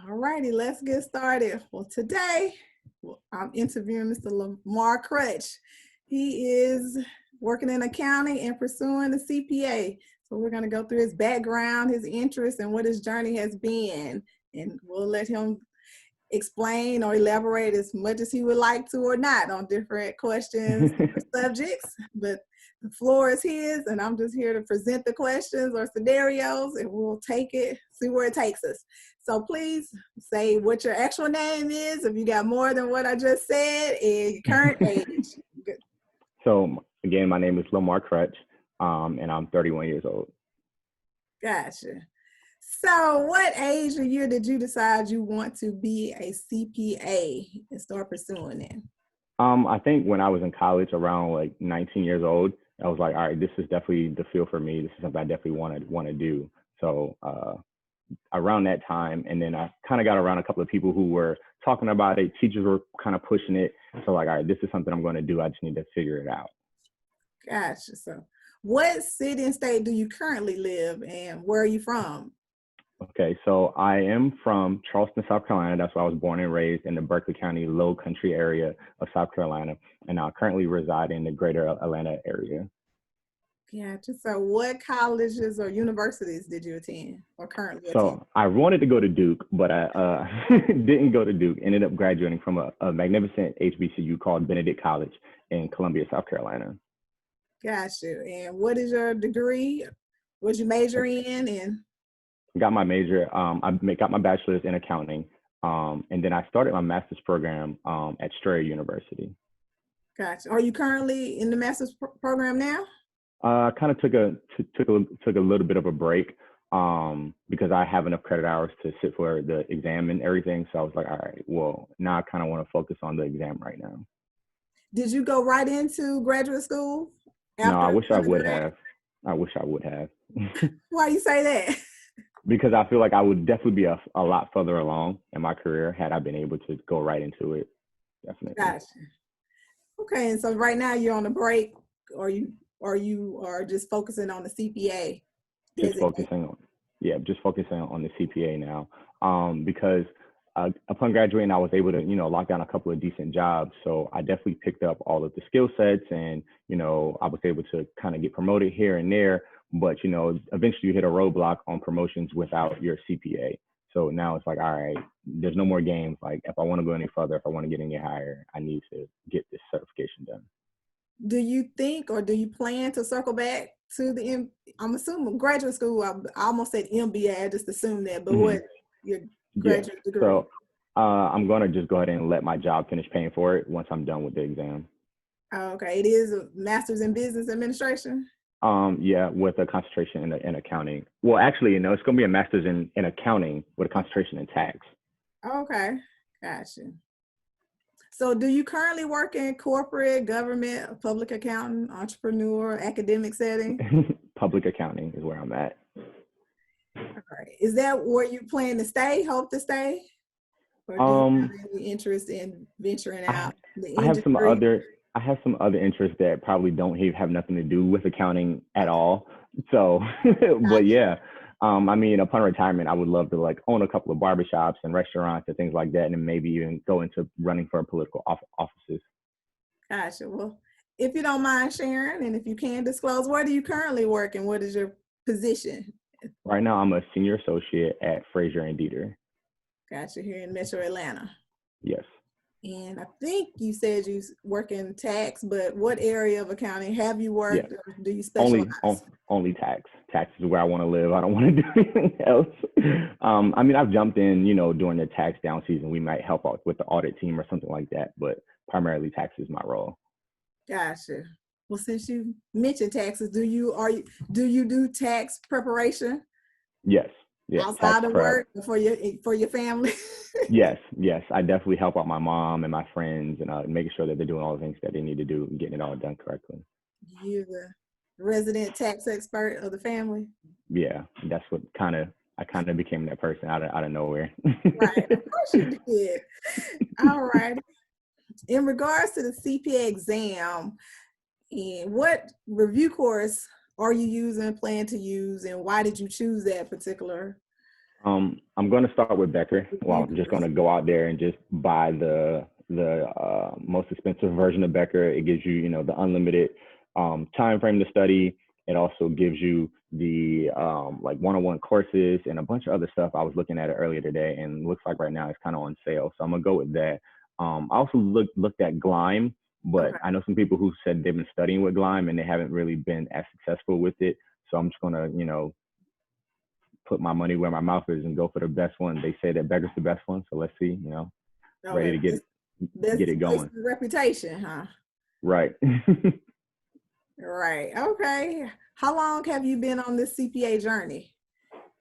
All righty, let's get started. Well, today I'm interviewing Mr. Lamar Crutch. He is working in accounting and pursuing the CPA. So we're going to go through his background, his interests, and what his journey has been. And we'll let him explain or elaborate as much as he would like to or not on different questions or subjects. But the floor is his, and I'm just here to present the questions or scenarios, and we'll take it, see where it takes us. So please say what your actual name is, if you got more than what I just said, and your current age. Good. So again, my name is Lamar Crutch, and I'm 31 years old. Gotcha. So what age or year did you decide you want to be a CPA and start pursuing it? I think when I was in college, around like 19 years old, I was like, all right, this is definitely the field for me. This is something I definitely want to do. So around that time, and then I kind of got around a couple of people who were talking about it. Teachers were kind of pushing it. So like, all right, this is something I'm going to do. I just need to figure it out. Gotcha. So what city and state do you currently live, and where are you from? Okay, so I am from Charleston, South Carolina. That's where I was born and raised, in the Berkeley County Low Country area of South Carolina, and I currently reside in the greater Atlanta area. Gotcha. So what colleges or universities did you attend or currently attend? So I wanted to go to Duke, but I didn't go to Duke. Ended up graduating from a magnificent HBCU called Benedict College in Columbia, South Carolina. Gotcha. And what is your degree? What'd you major in? And got my major. I got my bachelor's in accounting, and then I started my master's program at Strayer University. Gotcha. Are you currently in the master's program now? I kind of took a little bit of a break because I have enough credit hours to sit for the exam and everything. So I was like, all right, well, now I kind of want to focus on the exam right now. Did you go right into graduate school? No, I wish I would have. I wish I would have. Why you say that? Because I feel like I would definitely be a lot further along in my career had I been able to go right into it. Definitely. Gotcha. Okay, and so right now you're on a break, or you are just focusing on the CPA? Just focusing on the CPA now, because upon graduating, I was able to, lock down a couple of decent jobs. So I definitely picked up all of the skill sets, and, I was able to kind of get promoted here and there. But, eventually you hit a roadblock on promotions without your CPA. So now it's like, all right, there's no more games. Like, if I want to go any further, if I want to get any higher, I need to get this certification done. Do you think, or do you plan to circle back to I'm assuming graduate school? I almost said MBA. I just assumed that, but what your graduate degree? So I'm going to just go ahead and let my job finish paying for it once I'm done with the exam. Okay, it is a master's in business administration. Yeah, with a concentration in accounting. Well, actually, it's going to be a master's in accounting with a concentration in tax. Okay, gotcha. So do you currently work in corporate, government, public accounting, entrepreneur, academic setting? Public accounting is where I'm at. Okay. Is that where you plan to stay, hope to stay? Or do you have any interest in venturing out the industry? I have some other interests that probably don't have nothing to do with accounting at all. So, but yeah, upon retirement, I would love to own a couple of barbershops and restaurants and things like that, and then maybe even go into running for political offices. Gotcha. Well, if you don't mind sharing, and if you can disclose, where do you currently work and what is your position? Right now, I'm a senior associate at Frazier and Dieter. Gotcha. Here in Metro Atlanta. Yes. And I think you said you work in tax, but what area of accounting have you worked? Yeah. Or do you specialize? Only tax. Tax is where I want to live. I don't want to do anything else. I've jumped in, during the tax down season. We might help out with the audit team or something like that, but primarily tax is my role. Gotcha. Well, since you mentioned taxes, do you do tax preparation? Yes. Yes. Outside of work for your family? Yes. I definitely help out my mom and my friends and making sure that they're doing all the things that they need to do and getting it all done correctly. You're the resident tax expert of the family? Yeah, that's what I kind of became that person out of nowhere. Right, of course you did. All right. In regards to the CPA exam, and what review course are you plan to use, and why did you choose that particular? I'm going to start with Becker. Well, I'm just going to go out there and just buy the most expensive version of Becker. It gives you, the unlimited time frame to study. It also gives you the like one-on-one courses and a bunch of other stuff. I was looking at it earlier today, and it looks like right now it's kind of on sale. So I'm gonna go with that. I also looked at Glime, but Okay. I know some people who said they've been studying with Glime and they haven't really been as successful with it. So I'm just gonna, put my money where my mouth is and go for the best one. They say that Becker's the best one, so let's see. Ready Okay. to get That's it based going. on reputation, huh? Right. Right. Okay. How long have you been on this CPA journey?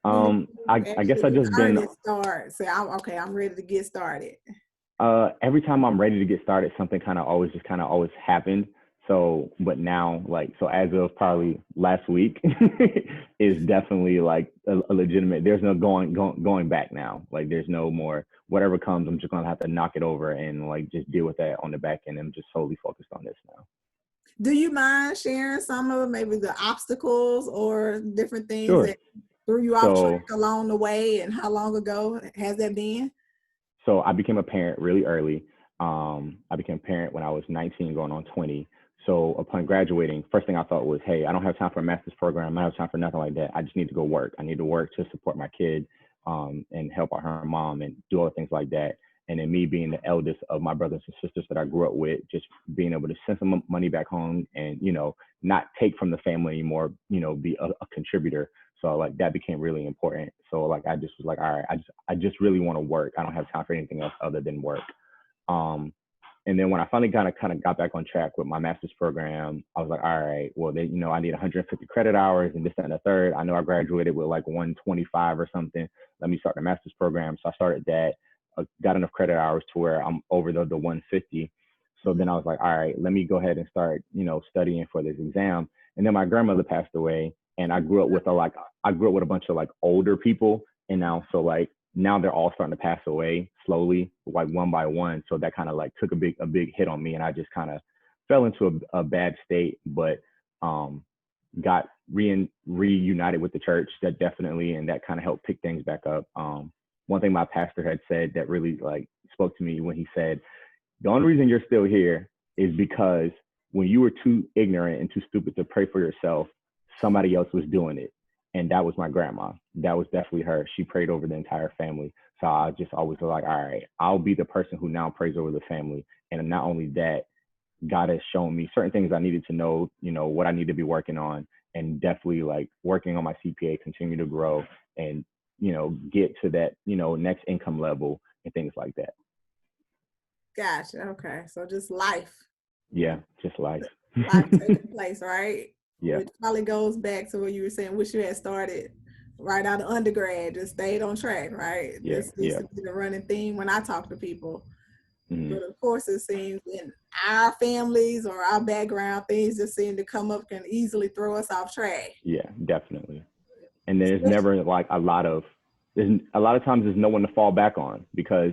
When did you I guess I actually just been earnest start? Say, I'm ready to get started. every time I'm ready to get started, something kind of always happened. So, but now, like, so as of probably last week, is definitely like a legitimate. There's no going back now. Like, there's no more. Whatever comes, I'm just gonna have to knock it over and like just deal with that on the back end. I'm just solely focused on this now. Do you mind sharing some of maybe the obstacles or different things Sure. that threw you off track So, along the way, and how long ago has that been? so I became a parent really early. I became a parent when I was 19, going on 20. So upon graduating, first thing I thought was, hey, I don't have time for a master's program. I don't have time for nothing like that. I just need to go work. I need to work to support my kid and help out her mom and do all things like that. And then me being the eldest of my brothers and sisters that I grew up with, just being able to send some money back home and, not take from the family anymore, be a contributor. So like that became really important. So like I just was like, all right, I just really want to work. I don't have time for anything else other than work. Um, and then when I finally kind of got back on track with my master's program, I was like, all right, well, I need 150 credit hours and this, that, and the third. I know I graduated with like 125 or something. Let me start the master's program. So I started that, got enough credit hours to where I'm over the 150. So then I was like, all right, let me go ahead and start, studying for this exam. And then my grandmother passed away, and I grew up with a bunch of like older people, and now they're all starting to pass away slowly, like one by one. So that kind of like took a big hit on me, and I just kind of fell into a bad state, but got reunited with the church, that definitely, and that kind of helped pick things back up. One thing my pastor had said that really like spoke to me when he said, the only reason you're still here is because when you were too ignorant and too stupid to pray for yourself, somebody else was doing it. And that was my grandma. That was definitely her. She prayed over the entire family. So I just always was like, all right, I'll be the person who now prays over the family. And not only that, God has shown me certain things I needed to know, what I need to be working on, and definitely like working on my CPA, continue to grow and, get to that, next income level and things like that. Gotcha. Okay. So just life. Yeah, just life. Life taking place, right? Yeah. Which probably goes back to what you were saying, wish you had started right out of undergrad, just stayed on track, right? Yeah. This used to be the running theme when I talk to people. Mm-hmm. But of course, it seems in our families or our background, things just seem to come up can easily throw us off track. Yeah, definitely. And there's never like a lot of times there's no one to fall back on, because,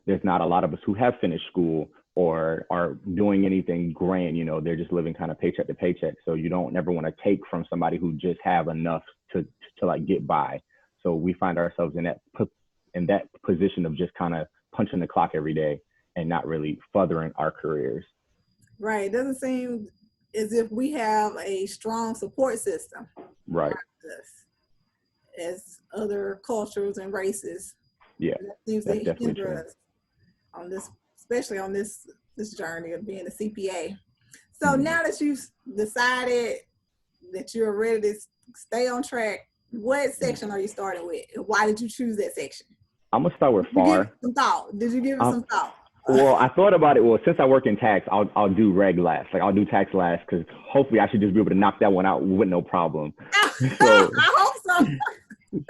there's not a lot of us who have finished school or are doing anything grand, they're just living kind of paycheck to paycheck. So you don't never want to take from somebody who just have enough to like get by. So we find ourselves in that position of just kind of punching the clock every day and not really furthering our careers. Right. It doesn't seem as if we have a strong support system. Right. As other cultures and races. Yeah. That seems That's to definitely hinder true. us on this, especially on this journey of being a CPA. So Mm-hmm. now that you've decided that you're ready to stay on track, what section are you starting with? Why did you choose that section? I'm gonna start with FAR. Did you give it some thought? Well, I thought about it. Well, since I work in tax, I'll do reg last. Like I'll do tax last, because hopefully I should just be able to knock that one out with no problem. So I hope so.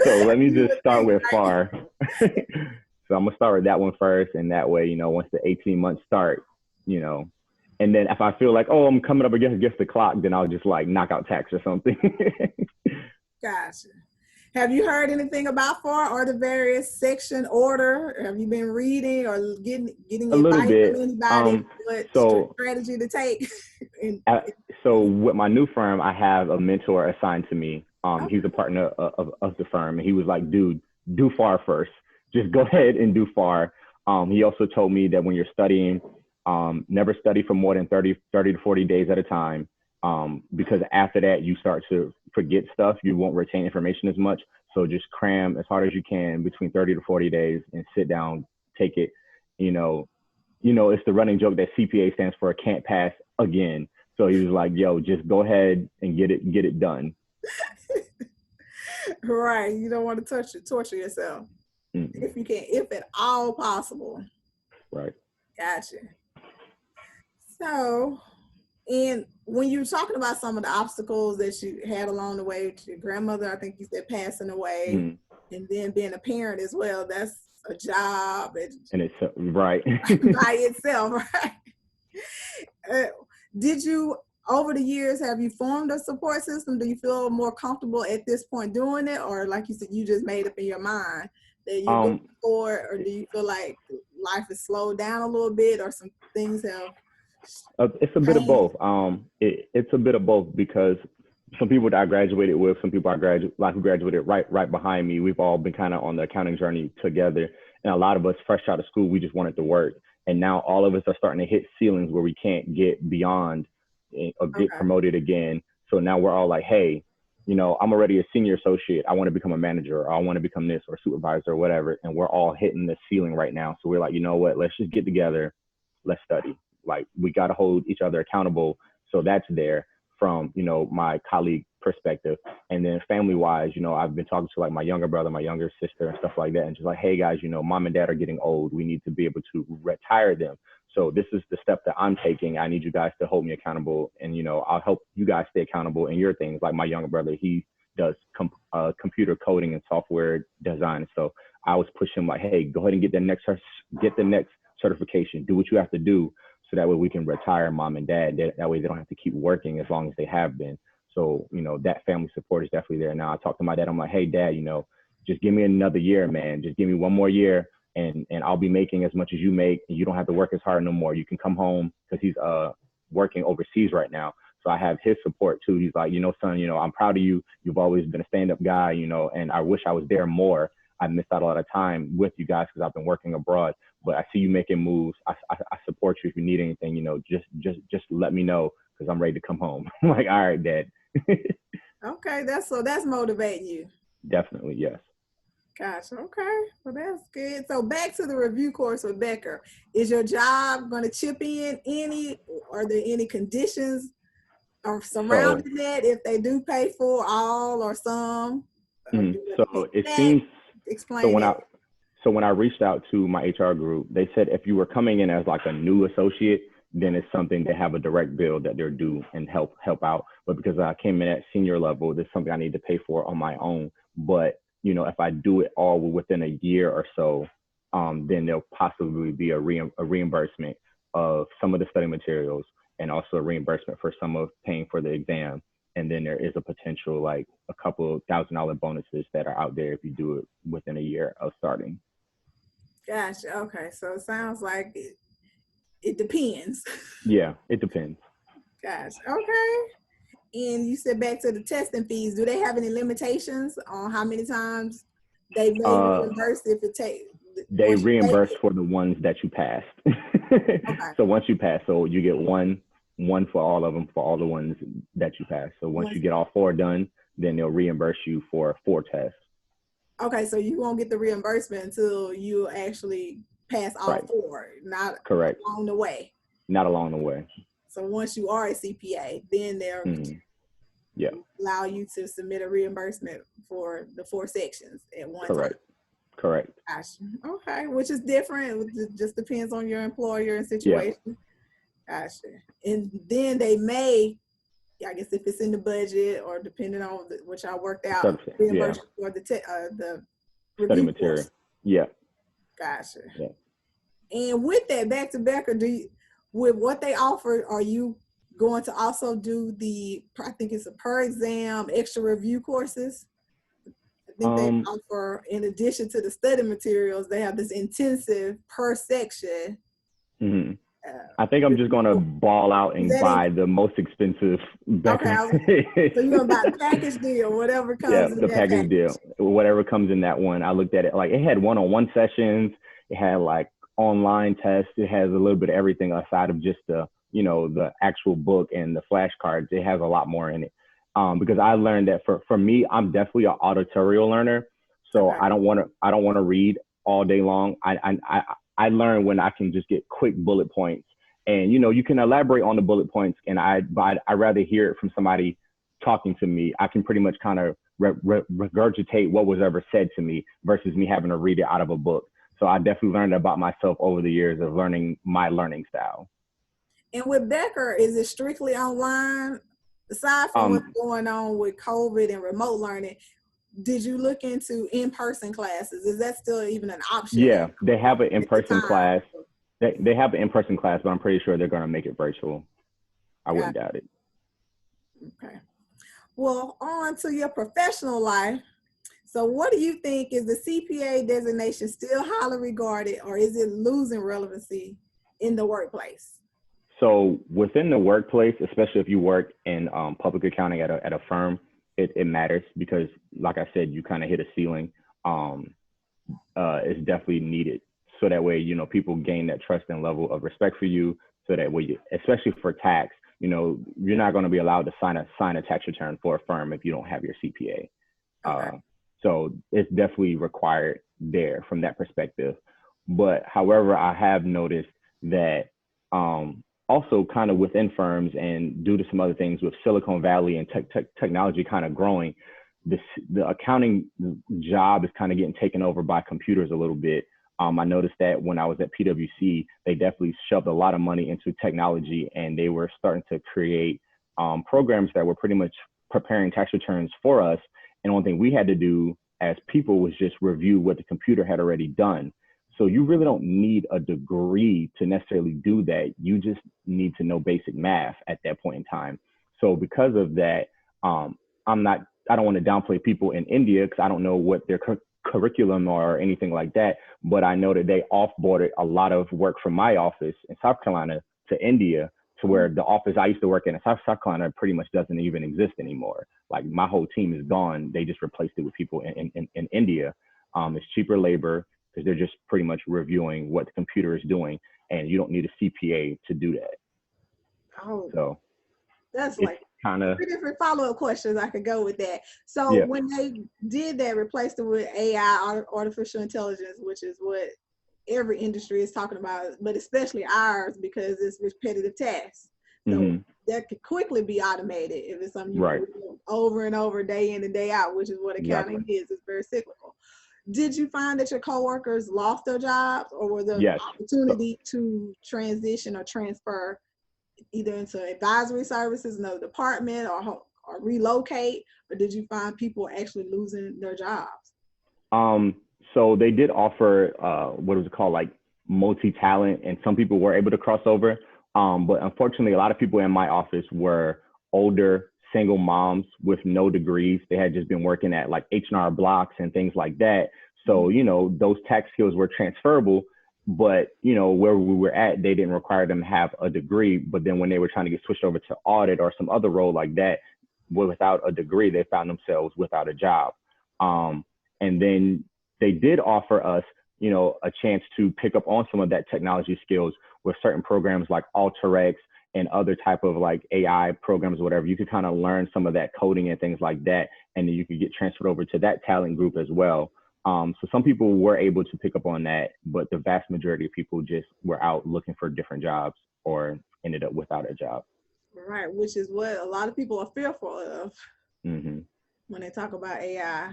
So let me just start with FAR. So I'm gonna start with that one first, and that way, once the 18 months start, and then if I feel like, oh, I'm coming up against the clock, then I'll just like knock out tax or something. Gotcha. Have you heard anything about FAR or the various section order? Have you been reading or getting a little bit from anybody what strategy to take? So with my new firm, I have a mentor assigned to me. He's a partner of the firm, and he was like, dude, do FAR first. Just go ahead and do FAR. He also told me that when you're studying, never study for more than 30 to 40 days at a time, because after that, you start to forget stuff. You won't retain information as much. So just cram as hard as you can between 30 to 40 days and sit down, take it. It's the running joke that CPA stands for can't pass again. So he was like, yo, just go ahead and get it done. Right. You don't want to torture yourself. If you can, if at all possible. Right. Gotcha. So, and when you were talking about some of the obstacles that you had along the way with your grandmother, I think you said passing away, and then being a parent as well, that's a job. And it's right. By itself, right? Did you, over the years, have you formed a support system? Do you feel more comfortable at this point doing it? Or like you said, you just made up in your mind that you're looking for it? Or do you feel like life has slowed down a little bit, or some things have it's a bit of both. It's a bit of both, because some people that I graduated with, some people who graduated right behind me, we've all been kind of on the accounting journey together. And a lot of us fresh out of school, we just wanted to work. And now all of us are starting to hit ceilings where we can't get beyond or get promoted again. So now we're all like, hey, I'm already a senior associate. I want to become a manager, or I want to become this or supervisor or whatever. And we're all hitting the ceiling right now. So we're like, you know what, let's just get together. Let's study. Like, we got to hold each other accountable. So that's there from, my colleague perspective. And then family wise, I've been talking to like my younger brother, my younger sister and stuff like that. And just like, hey guys, mom and dad are getting old. We need to be able to retire them. So this is the step that I'm taking. I need you guys to hold me accountable. And, I'll help you guys stay accountable in your things. Like my younger brother, he does computer coding and software design. So I was pushing him like, hey, go ahead and get the next certification. Do what you have to do, so that way we can retire mom and dad. That way they don't have to keep working as long as they have been. So, that family support is definitely there. Now I talk to my dad, I'm like, hey dad, just give me another year, man. Just give me one more year and I'll be making as much as you make, and you don't have to work as hard no more. You can come home, because he's working overseas right now. So I have his support too. He's like, son, I'm proud of you. You've always been a stand-up guy, and I wish I was there more. I missed out a lot of time with you guys because I've been working abroad, but I see you making moves. I support you. If you need anything, just let me know, because I'm ready to come home. I'm like, all right, dad. Okay, that's motivating you. Definitely, yes. Gotcha. Okay, well that's good. So back to the review course with Becker. Is your job going to chip in any? Are there any conditions surrounding that if they do pay for all or some? So it seems. Explain So when I reached out to my HR group, they said if you were coming in as like a new associate, then it's something to have a direct bill that they're due and help out. But because I came in at senior level, there's something I need to pay for on my own. But if I do it all within a year or so, then there'll possibly be a reimbursement of some of the study materials, and also a reimbursement for some of paying for the exam. And then there is a potential, like a couple of $1,000 bonuses that are out there if you do it within a year of starting. Gotcha. Okay. So it sounds like it depends. Yeah, it depends. Gotcha. Okay. And you said back to the testing fees. Do they have any limitations on how many times they may reimburse if it takes? They reimburse for the ones that you passed. Okay. So once you pass, so you get one for all of them, for all the ones that you pass. So once you get all 4 done, then they'll reimburse you for 4 tests. Okay, so you won't get the reimbursement until you actually pass all 4, not correct along the way. Not along the way. So once you are a CPA, then they'll allow you to submit a reimbursement for the 4 sections at one time. Correct. Gotcha. Okay, which is different. It just depends on your employer and situation. Yeah. Gotcha. And then they may, I guess if it's in the budget or depending on what y'all worked out, reimburse for the study material. Course. Yeah. Gotcha. Yeah. And with that, back to Becker, with what they offer, are you going to also do I think it's a per exam extra review courses? I think they offer, in addition to the study materials, they have this intensive per section. Mm-hmm. I think I'm just gonna ball out Is and that buy the most expensive okay? Becker. So you're gonna buy the package deal, whatever Yeah, comes in the that package package. deal, whatever comes in that one. I looked at it, like it had one-on-one sessions, it had like online tests, it has a little bit of everything aside of just the, you know, the actual book and the flashcards. It has a lot more in it. Because I learned that for me, I'm definitely an auditorial learner, so Okay. I don't want to read all day long. I learn when I can just get quick bullet points, and you know, you can elaborate on the bullet points, and I rather hear it from somebody talking to me. I can pretty much kind of regurgitate what was ever said to me versus me having to read it out of a book. So I definitely learned about myself over the years of learning my learning style. And with Becker, is it strictly online? Aside from what's going on with COVID and remote learning, did you look into in-person classes? Is that still even an option? Yeah, they have an At the in-person time? class. They have an in-person class, but I'm pretty sure they're going to make it virtual. I wouldn't doubt it. Okay. Well, on to your professional life. So what do you think, is the CPA designation still highly regarded, or is it losing relevancy in the workplace? So within the workplace, especially if you work in public accounting at a firm, it matters because, like I said, you kind of hit a ceiling. It's definitely needed. So that way, you know, people gain that trust and level of respect for you. So that way, especially for tax, you know, you're not going to be allowed to sign a tax return for a firm if you don't have your CPA. Okay. So it's definitely required there from that perspective. But however, I have noticed that also kind of within firms and due to some other things with Silicon Valley and technology kind of growing, the accounting job is kind of getting taken over by computers a little bit. I noticed that when I was at PwC, they definitely shoved a lot of money into technology, and they were starting to create programs that were pretty much preparing tax returns for us. And one thing we had to do as people was just review what the computer had already done. So you really don't need a degree to necessarily do that. You just need to know basic math at that point in time. So because of that, I don't want to downplay people in India because I don't know what their curriculum or anything like that, but I know that they offboarded a lot of work from my office in South Carolina to India, to where the office I used to work in South Carolina pretty much doesn't even exist anymore. Like my whole team is gone. They just replaced it with people in India. It's cheaper labor because they're just pretty much reviewing what the computer is doing, and you don't need a CPA to do that. Oh, so that's like kind of 3 different follow-up questions I could go with that. So yeah. when they did that, replaced it with AI, artificial intelligence, which is what every industry is talking about, but especially ours because it's repetitive tasks. So that could quickly be automated if it's something you do over and over, day in and day out, which is what accounting is. It's very cyclical. Did you find that your coworkers lost their jobs, or was there an opportunity to transition or transfer either into advisory services, another department, or relocate, or did you find people actually losing their jobs? So they did offer what was it called, like multi-talent, and some people were able to cross over. But unfortunately, a lot of people in my office were older single moms with no degrees. They had just been working at like H&R Blocks and things like that. So, you know, those tax skills were transferable, but, you know, where we were at, they didn't require them to have a degree. But then when they were trying to get switched over to audit or some other role like that, without a degree, they found themselves without a job. And then they did offer us, you know, a chance to pick up on some of that technology skills with certain programs like Alteryx and other type of like AI programs or whatever. You could kind of learn some of that coding and things like that, and then you could get transferred over to that talent group as well. So some people were able to pick up on that, but the vast majority of people just were out looking for different jobs or ended up without a job. Right, which is what a lot of people are fearful of when they talk about AI,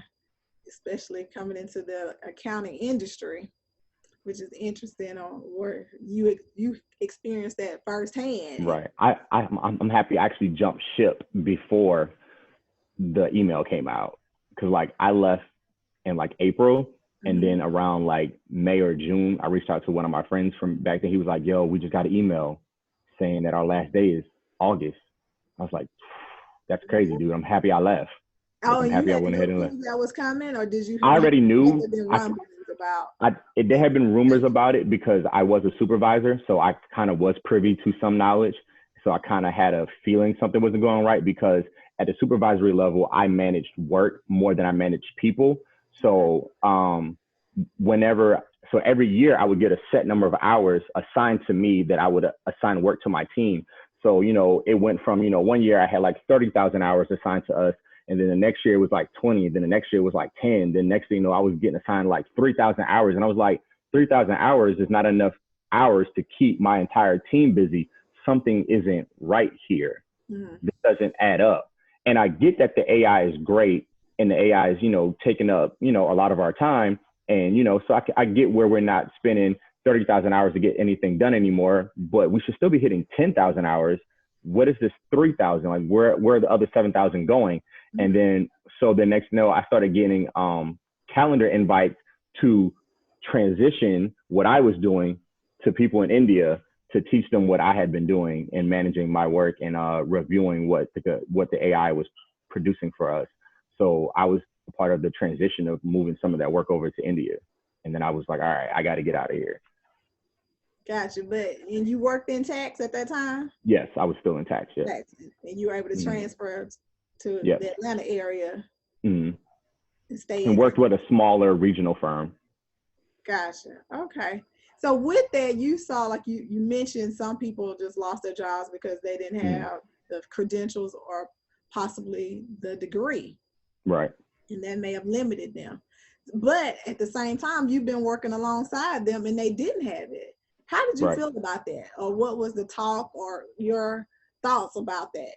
especially coming into the accounting industry, which is interesting on where you experienced that firsthand. Right. I'm happy I actually jumped ship before the email came out, because like I left in like April, and then around like May or June, I reached out to one of my friends from back then. He was like, yo, we just got an email saying that our last day is August. I was like, that's crazy, dude. I'm happy I left. Oh, I'm and happy you I had went no ahead and clue left. that was coming, or did you? I already knew. about? There had been rumors about it because I was a supervisor, so I kind of was privy to some knowledge. So I kind of had a feeling something wasn't going right because at the supervisory level, I managed work more than I managed people. So so every year I would get a set number of hours assigned to me that I would assign work to my team. So, it went from, one year I had like 30,000 hours assigned to us. And then the next year it was like 20. Then the next year was like 10. Then next thing you know, I was getting assigned like 3,000 hours. And I was like, 3,000 hours is not enough hours to keep my entire team busy. Something isn't right here. This doesn't add up. And I get that the AI is great and the AI is, taking up, a lot of our time. And, so I get where we're not spending 30,000 hours to get anything done anymore, but we should still be hitting 10,000 hours. What is this 3,000? Like where are the other 7,000 going? And then, so the next, I started getting calendar invites to transition what I was doing to people in India to teach them what I had been doing and managing my work and reviewing what the AI was producing for us. So I was a part of the transition of moving some of that work over to India. And then I was like, all right, I got to get out of here. Gotcha. And you worked in tax at that time? Yes, I was still in tax. Yeah. Tax. And you were able to transfer to Yep. the Atlanta area and stay and worked with a smaller regional firm. Gotcha. Okay. So with that, you saw, like you mentioned, some people just lost their jobs because they didn't have the credentials or possibly the degree. Right. And that may have limited them. But at the same time, you've been working alongside them and they didn't have it. How did you feel about that? Or what was the talk or your thoughts about that?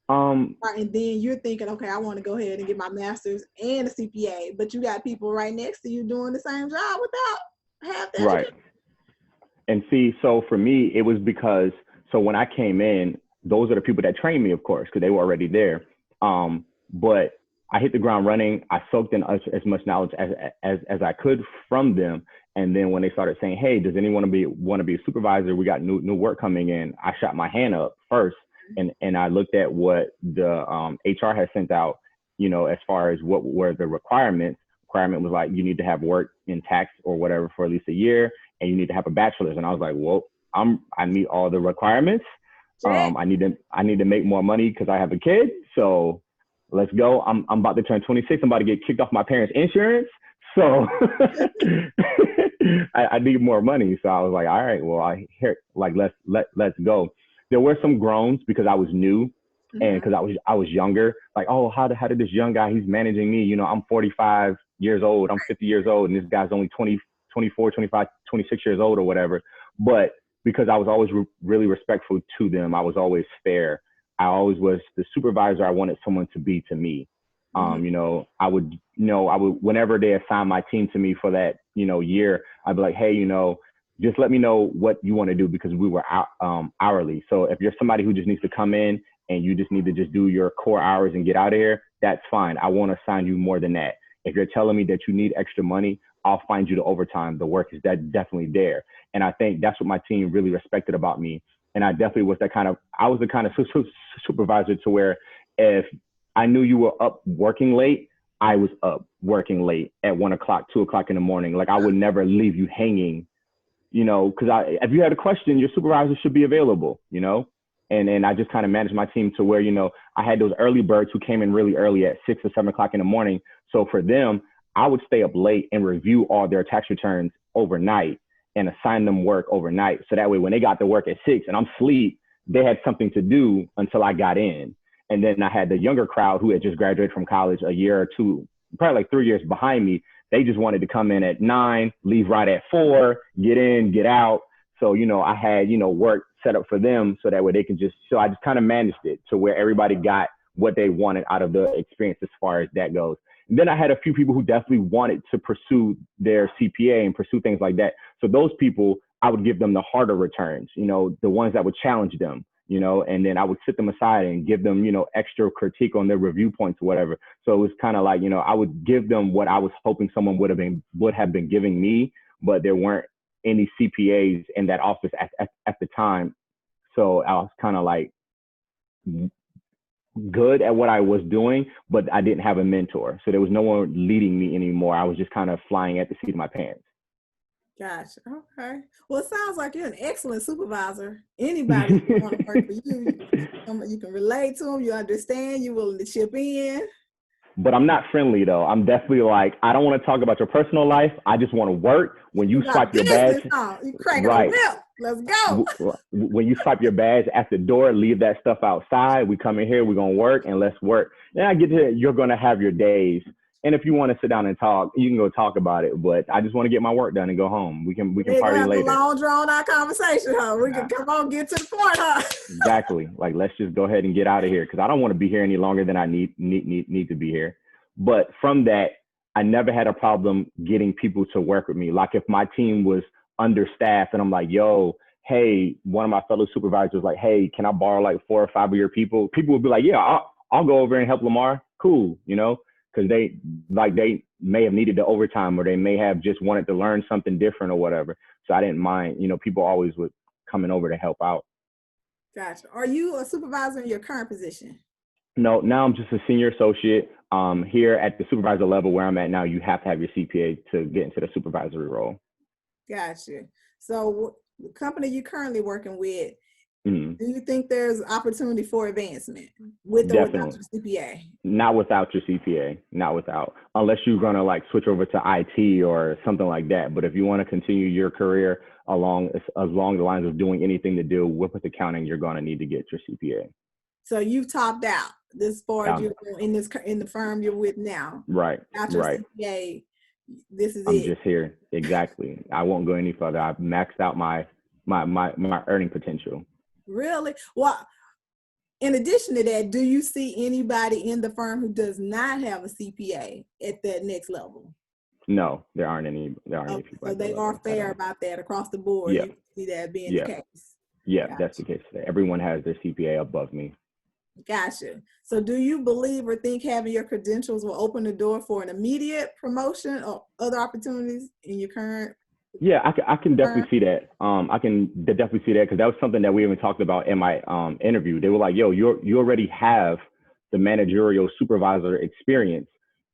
And then you're thinking, okay, I want to go ahead and get my master's and a CPA, but you got people right next to you doing the same job without having that. Right. And see, so for me, it was because, so when I came in, those are the people that trained me, of course, because they were already there. But I hit the ground running. I soaked in as much knowledge as I could from them. And then when they started saying, hey, does anyone want to be a supervisor? We got new work coming in. I shot my hand up first. And I looked at what the HR had sent out, as far as what were the requirements. Requirement was like, you need to have worked in tax or whatever for at least a year, and you need to have a bachelor's. And I was like, well, I meet all the requirements. I need to make more money because I have a kid. So let's go. I'm about to turn 26. I'm about to get kicked off my parents' insurance. So I need more money. So I was like, all right, well, let's go. There were some groans because I was new and because I was younger. Like, oh, how did this young guy, he's managing me. I'm 45 years old. I'm 50 years old. And this guy's only 24, 25, 26 years old or whatever. But because I was always really respectful to them, I was always fair. I always was the supervisor I wanted someone to be to me. I would whenever they assign my team to me for that, year, I'd be like, hey, just let me know what you want to do, because we were hourly. So if you're somebody who just needs to come in and you just need to just do your core hours and get out of here, that's fine. I won't assign you more than that. If you're telling me that you need extra money, I'll find you the overtime. The work is definitely there. And I think that's what my team really respected about me. And I definitely was I was the kind of supervisor to where if I knew you were up working late, I was up working late at 1 o'clock, 2 o'clock in the morning. Like I would never leave you hanging, because if you had a question, your supervisor should be available, and I just kind of managed my team to where, I had those early birds who came in really early at 6 or 7 o'clock in the morning. So for them, I would stay up late and review all their tax returns overnight and assign them work overnight. So that way, when they got to work at 6 and I'm asleep, they had something to do until I got in. And then I had the younger crowd who had just graduated from college a year or two, probably like 3 years behind me. They just wanted to come in at 9, leave right at 4, get in, get out. So, I had, work set up for them so that way they can so I just kind of managed it to where everybody got what they wanted out of the experience as far as that goes. And then I had a few people who definitely wanted to pursue their CPA and pursue things like that. So those people, I would give them the harder returns, the ones that would challenge them, and then I would sit them aside and give them, extra critique on their review points or whatever. So it was kind of like, I would give them what I was hoping someone would have been giving me, but there weren't any CPAs in that office at the time. So I was kind of like good at what I was doing, but I didn't have a mentor. So there was no one leading me anymore. I was just kind of flying at the seat of my pants. Gotcha. Okay. Well, it sounds like you're an excellent supervisor. Anybody who want to work for you, you can relate to them, you understand, you're willing to chip in. But I'm not friendly though. I'm definitely like, I don't want to talk about your personal life. I just want to work. When you swipe your badge, you cracking a right. whip. Let's go. When you swipe your badge at the door, leave that stuff outside. We come in here, we're going to work, and let's work. Then I get to it, you're going to have your days. And if you want to sit down and talk, you can go talk about it. But I just want to get my work done and go home. We can party later. A long drawn out conversation, huh? We can come on, get to the point, huh? Exactly. Like, let's just go ahead and get out of here because I don't want to be here any longer than I need to be here. But from that, I never had a problem getting people to work with me. Like if my team was understaffed and I'm like, yo, hey, one of my fellow supervisors like, hey, can I borrow like 4 or 5 of your people? People would be like, yeah, I'll go over and help Lamar. Cool, you know, because they may have needed the overtime or they may have just wanted to learn something different or whatever. So I didn't mind, you know, people always would coming over to help out. Gotcha. Are you a supervisor in your current position? No, now I'm just a senior associate. Here at the supervisor level where I'm at now, you have to have your CPA to get into the supervisory role. Gotcha. So the company you're currently working with, Mm-hmm. do you think there's opportunity for advancement with or without your CPA? Not without your CPA, not without, unless you're going to like switch over to IT or something like that. But if you want to continue your career along the lines of doing anything to do with accounting, you're going to need to get your CPA. So you've topped out this far as you're in the firm you're with now. Right. After CPA, this is I'm just here. Exactly. I won't go any further. I've maxed out my earning potential. Really? Well, in addition to that, do you see anybody in the firm who does not have a CPA at that next level? No, there aren't any. Any people. So they are fair about that across the board. Yeah. You see that being the case. Yeah, gotcha. That's the case. Everyone has their CPA above me. Gotcha. So do you believe or think having your credentials will open the door for an immediate promotion or other opportunities in your current? Yeah, I can definitely see that. I can definitely see that because that was something that we even talked about in my interview. They were like, yo, you already have the managerial supervisor experience.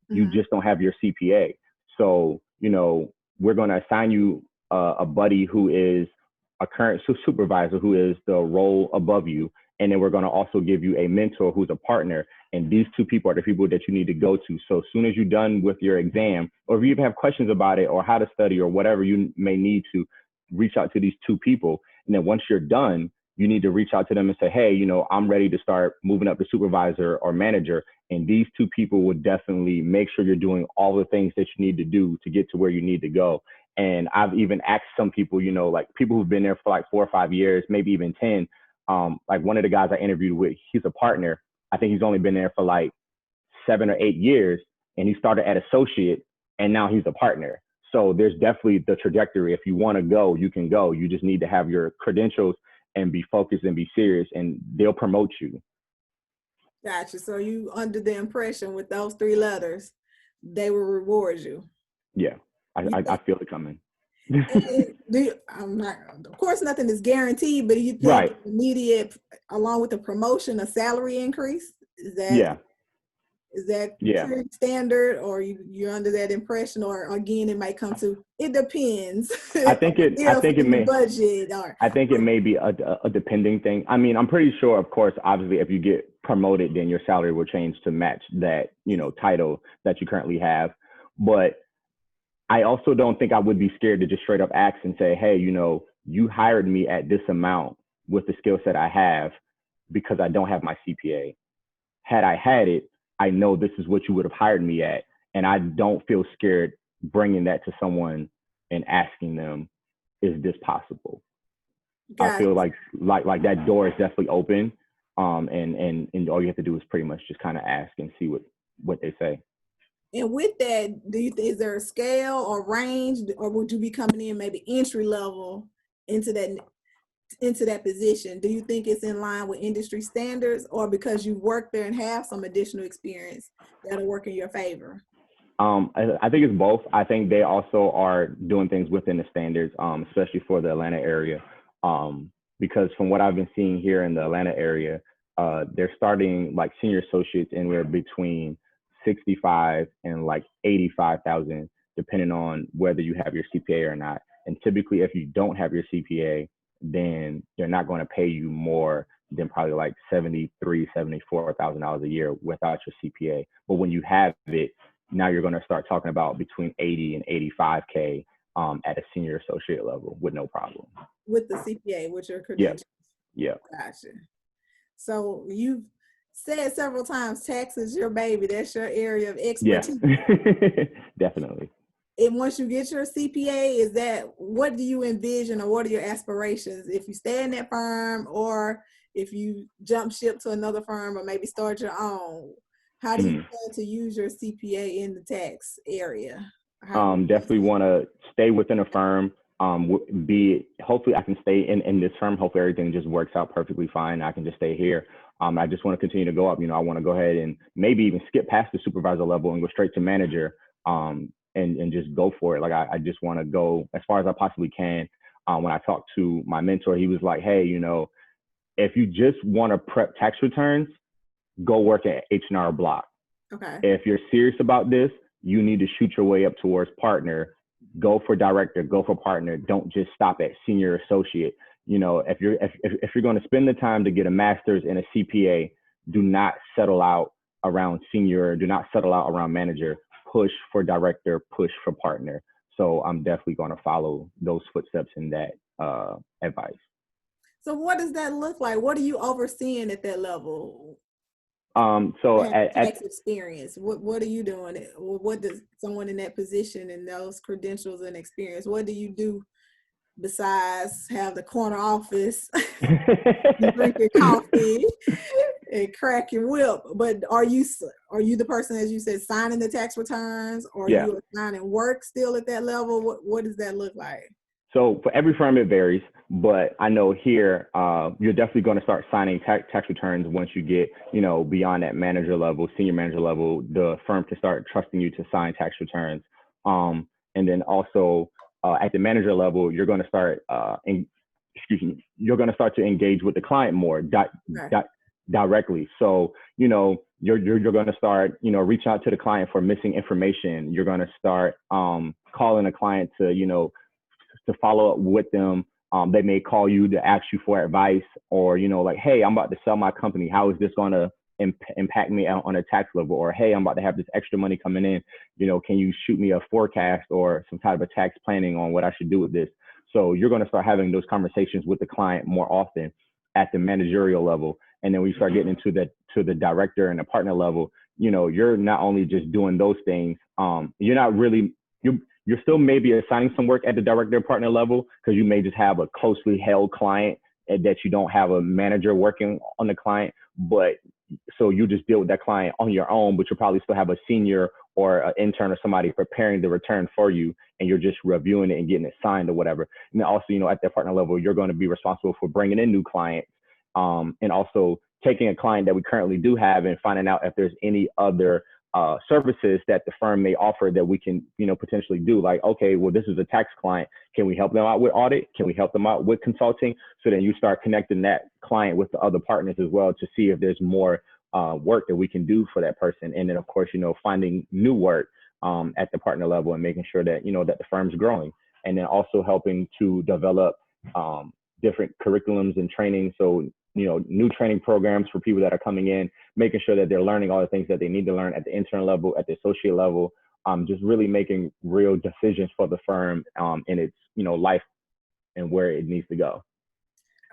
You just don't have your CPA. So, you know, we're going to assign you a buddy who is a current supervisor who is the role above you. And then we're going to also give you a mentor who's a partner. And these two people are the people that you need to go to. So as soon as you're done with your exam, or if you even have questions about it or how to study or whatever you may need to, reach out to these two people. And then once you're done, you need to reach out to them and say, hey, you know, I'm ready to start moving up to supervisor or manager. And these two people would definitely make sure you're doing all the things that you need to do to get to where you need to go. And I've even asked some people, you know, like people who've been there for like 4 or 5 years, maybe even 10. Like one of the guys I interviewed with, he's a partner. I think he's only been there for like 7 or 8 years, and he started at associate, and now he's a partner. So there's definitely the trajectory. If you want to go, you can go. You just need to have your credentials and be focused and be serious, and they'll promote you. Gotcha. So you under the impression with those 3 letters, they will reward you. Yeah, I feel it coming. Of course, nothing is guaranteed, but do you think immediate, along with the promotion, a salary increase? Is that pretty standard, or you're under that impression, or again, it might come to, it depends. I think it may budget, or I think it may be a depending thing. I mean, I'm pretty sure, of course, obviously, if you get promoted, then your salary will change to match that, you know, title that you currently have. But I also don't think I would be scared to just straight up ask and say, hey, you know, you hired me at this amount with the skill set I have because I don't have my CPA. Had I had it, I know this is what you would have hired me at. And I don't feel scared bringing that to someone and asking them, is this possible? I feel like that door is definitely open. And all you have to do is pretty much just kind of ask and see what they say. And with that, do you think, is there a scale or range, or would you be coming in maybe entry level into that position? Do you think it's in line with industry standards, or because you work there and have some additional experience that'll work in your favor? I think it's both. I think they also are doing things within the standards, especially for the Atlanta area. Because from what I've been seeing here in the Atlanta area, they're starting like senior associates anywhere between 65 and like 85,000, depending on whether you have your CPA or not. And typically, if you don't have your CPA, then they're not going to pay you more than probably like $74,000 a year without your CPA. But when you have it, now you're going to start talking about between 80 and 85K at a senior associate level with no problem. With the CPA, with your Yeah. credentials. Yeah. Gotcha. So you've said several times, tax is your baby. That's your area of expertise. Yeah. Definitely. And once you get your CPA, what do you envision, or what are your aspirations if you stay in that firm, or if you jump ship to another firm, or maybe start your own? How do you plan to use your CPA in the tax area? Definitely want to stay within a firm. Hopefully I can stay in this firm. Hopefully everything just works out perfectly fine. I can just stay here. I just want to continue to go up. I want to go ahead and maybe even skip past the supervisor level and go straight to manager. And just go for it. Like I just want to go as far as I possibly can. When I talked to my mentor, he was like, hey, if you just want to prep tax returns, go work at H&R Block. Okay. If you're serious about this, you need to shoot your way up towards partner. Go for director, go for partner. Don't just stop at senior associate. If you're going to spend the time to get a master's and a CPA, do not settle out around senior, do not settle out around manager. Push for director, push for partner. So I'm definitely going to follow those footsteps in that advice. So what does that look like? What are you overseeing at that level? So tax experience, what are you doing? What does someone in that position and those credentials and experience, what do you do besides have the corner office, you drink your coffee and crack your whip? But are you the person, as you said, signing the tax returns, or Yeah. are you assigning work still at that level? What does that look like? So for every firm, it varies, but I know here, you're definitely going to start signing tax returns once you get, beyond that manager level, senior manager level. The firm can start trusting you to sign tax returns. And then also at the manager level, you're going to start, you're going to start to engage with the client more directly. So, you're going to start, reach out to the client for missing information. You're going to start calling a client to follow up with them. They may call you to ask you for advice, or, like, hey, I'm about to sell my company. How is this going to impact me on a tax level? Or, hey, I'm about to have this extra money coming in. Can you shoot me a forecast or some type of a tax planning on what I should do with this? So you're going to start having those conversations with the client more often at the managerial level. And then when you start getting into the director and the partner level, you're not only just doing those things. You're still maybe assigning some work at the director partner level, because you may just have a closely held client that you don't have a manager working on the client. But so you just deal with that client on your own, but you probably still have a senior or an intern or somebody preparing the return for you, and you're just reviewing it and getting it signed or whatever. And then also, at that partner level, you're going to be responsible for bringing in new clients, and also taking a client that we currently do have and finding out if there's any other services that the firm may offer that we can, potentially do. Like, okay, well, this is a tax client. Can we help them out with audit? Can we help them out with consulting? So then you start connecting that client with the other partners as well to see if there's more work that we can do for that person. And then, of course, finding new work at the partner level and making sure that, that the firm's growing. And then also helping to develop different curriculums and training. So, new training programs for people that are coming in, making sure that they're learning all the things that they need to learn at the intern level, at the associate level, just really making real decisions for the firm in its, life and where it needs to go.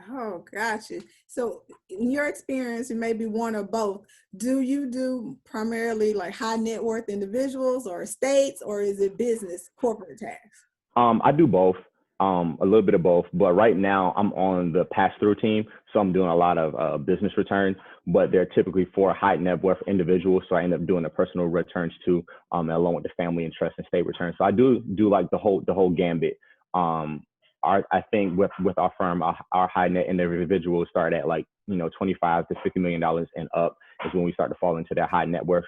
Oh, gotcha. So in your experience, and maybe one or both, do you do primarily like high net worth individuals or estates, or is it business, corporate tax? I do both. A little bit of both, but right now I'm on the pass-through team, so I'm doing a lot of business returns, but they're typically for high net worth individuals, so I end up doing the personal returns too, along with the family and trust and state returns. So I do like the whole gambit. I think with our firm, our high net individuals start at like $25 to $50 million and up is when we start to fall into that high net worth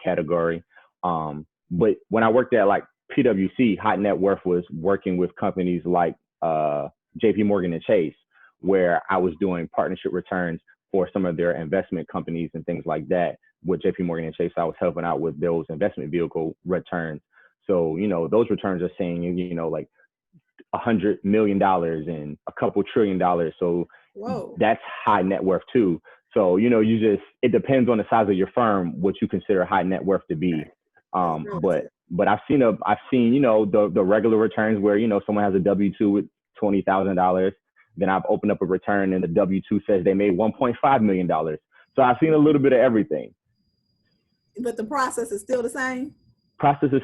category. But when I worked at like PwC, high net worth was working with companies like JP Morgan and Chase, where I was doing partnership returns for some of their investment companies and things like that. With JP Morgan and Chase, I was helping out with those investment vehicle returns. So, those returns are saying, like $100 million and a couple $1 trillion. So Whoa. That's high net worth too. So, it depends on the size of your firm, what you consider high net worth to be. But I've seen, the regular returns where, someone has a W-2 with $20,000. Then I've opened up a return and the W-2 says they made $1.5 million. So I've seen a little bit of everything. But the process is still the same? Process is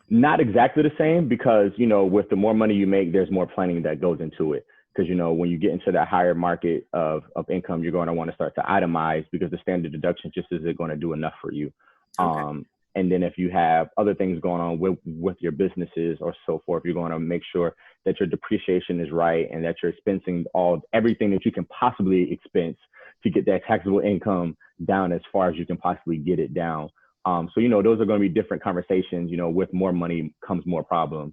not exactly the same because, with the more money you make, there's more planning that goes into it. Because, when you get into that higher market of income, you're going to want to start to itemize because the standard deduction just isn't going to do enough for you. Okay. And then if you have other things going on with your businesses or so forth, you're going to make sure that your depreciation is right and that you're expensing everything that you can possibly expense to get that taxable income down as far as you can possibly get it down. So, those are going to be different conversations. With more money comes more problems,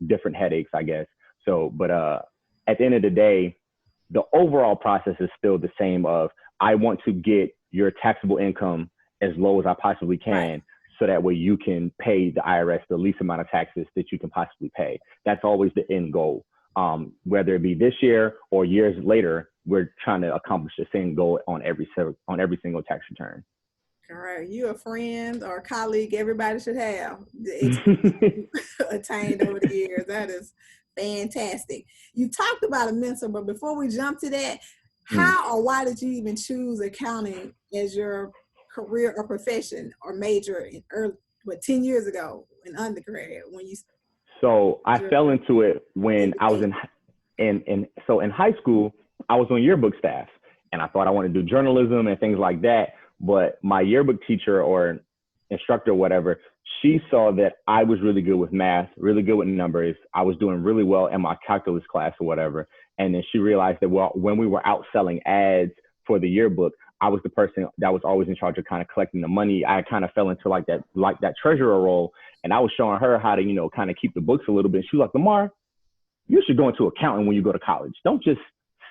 different headaches, I guess. So, but at the end of the day, the overall process is still the same of I want to get your taxable income as low as I possibly can. Right. So that way you can pay the IRS the least amount of taxes that you can possibly pay. That's always the end goal. Whether it be this year or years later, we're trying to accomplish the same goal on every single tax return. All right. You a friend or a colleague everybody should have the experience you attained over the years. That is fantastic. You talked about a mentor, but before we jump to that, how or why did you even choose accounting as your career or profession or major in 10 years ago in undergrad when you? So I fell into it when I was in high school. I was on yearbook staff and I thought I wanted to do journalism and things like that. But my yearbook teacher or instructor or whatever, she saw that I was really good with math, really good with numbers. I was doing really well in my calculus class or whatever. And then she realized that when we were out selling ads for the yearbook, I was the person that was always in charge of kind of collecting the money. I kind of fell into like that treasurer role. And I was showing her how to, kind of keep the books a little bit. She was like, Lamar, you should go into accounting when you go to college. Don't just